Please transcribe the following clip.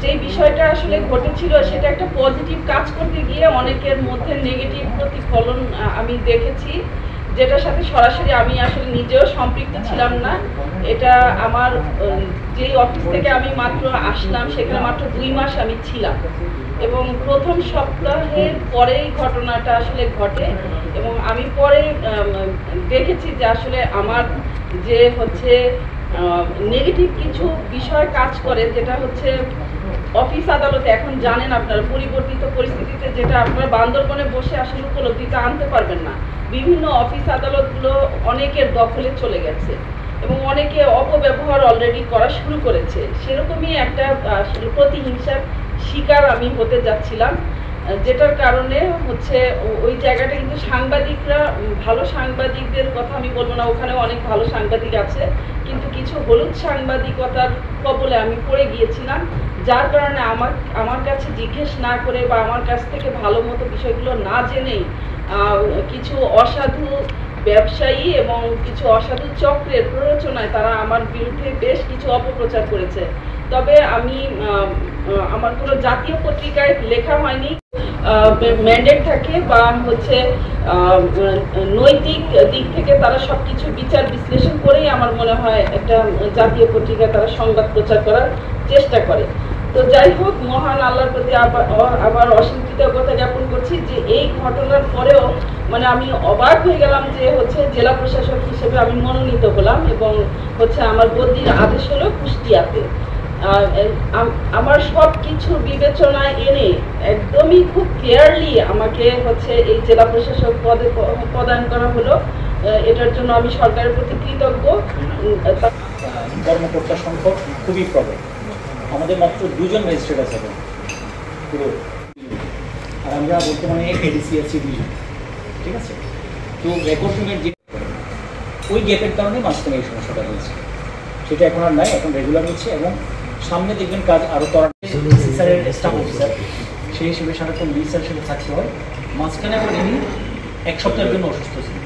যে বিষয়টা আসলে ঘটেছিল সেটা একটা পজিটিভ কাজ করতে গিয়ে অনেকের মধ্যে নেগেটিভ প্রতিফলন আমি দেখেছি, যেটার সাথে সরাসরি আমি আসলে নিজেও সম্পৃক্ত ছিলাম না। এটা আমার যেই অফিস থেকে আমি মাত্র আসলাম সেখানে মাত্র 2 মাস আমি ছিলাম, এবং প্রথম সপ্তাহের পরেই ঘটনাটা আসলে ঘটে। এবং আমি পরে দেখেছি যে আসলে আমার যে হচ্ছে নেগেটিভ কিছু বিষয় কাজ করে, যেটা হচ্ছে অফিস আদালতে এখন জানেন আপনারা পরিবর্তিত পরিস্থিতিতে যেটা আপনারা বান্দরবনে বসে আসলে উপলব্ধিতে আনতে পারবেন না। বিভিন্ন অফিস আদালতগুলো অনেকের দখলে চলে গেছে এবং অনেকে অপব্যবহার অলরেডি করা শুরু করেছে। সেরকমই একটা প্রতিহিংসার শিকার আমি হতে যাচ্ছিলাম, যেটার কারণে হচ্ছে ওই জায়গাটা কিন্তু সাংবাদিকরা, ভালো সাংবাদিকদের কথা আমি বলবো না, ওখানে অনেক ভালো সাংবাদিক আছে, কিন্তু কিছু হলুদ সাংবাদিকতার কবলে আমি পড়ে গিয়েছিলাম, যার কারণে আমার কাছে জিজ্ঞেস না করে বা আমার কাছ থেকে ভালো মতো বিষয়গুলো না জেনেই কিছু অসাধু ব্যবসায়ী এবং কিছু অসাধু চক্রের প্ররোচনায় তারা আমার বিরুদ্ধে বেশ কিছু অপপ্রচার করেছে। তবে আমি আমার কোনো জাতীয় পত্রিকায় লেখা হয়নি, ম্যান্ডেট থাকে বা হচ্ছে নৈতিক দিক থেকে তারা সবকিছু বিচার বিশ্লেষণ করেই আমার মনে হয় একটা জাতীয় পত্রিকায় তারা সংবাদ প্রচার করার চেষ্টা করে। তো যাই হোক, মহান আল্লাহর প্রতি আবার অসীম কৃতজ্ঞতা জ্ঞাপন করছি যে এই ঘটনার পরেও মানে আমি অবাক হয়ে গেলাম যে হচ্ছে জেলা প্রশাসক হিসেবে আমি মনোনীত হলাম এবং হচ্ছে আমার বদলির আদেশ হলো কুষ্টিয়াতে। আমার সব কিছু বিবেচনায় এনে একদমই খুব ক্লিয়ারলি আমাকে হচ্ছে এই জেলা প্রশাসক পদে প্রদান করা হলো। এটার জন্য আমি সরকারের প্রতি কৃতজ্ঞ। কর্মকর্তা সংখ্যক খুবই প্রবল, আমাদের মাত্র 2 জন ম্যাজিস্ট্রেট আছে পুরো, আর আমরা বর্তমানে এডিসি আছি 2 জন, ঠিক আছে। তো রেকর্ড রুমের যে ওই গ্যাপের কারণে মাঝখানে এই সমস্যাটা হয়েছে, সেটা এখন আর নাই, এখন রেগুলার হচ্ছে এবং সামনে দেখবেন কাজ আরও করার। অফিসারের স্টাফ অফিসার সেই হিসেবে সারাক্ষণ ডিসি স্যারের সাথে থাকতে হয়। মাঝখানে আবার ইনি 1 সপ্তাহের জন্য অসুস্থ ছিলেন,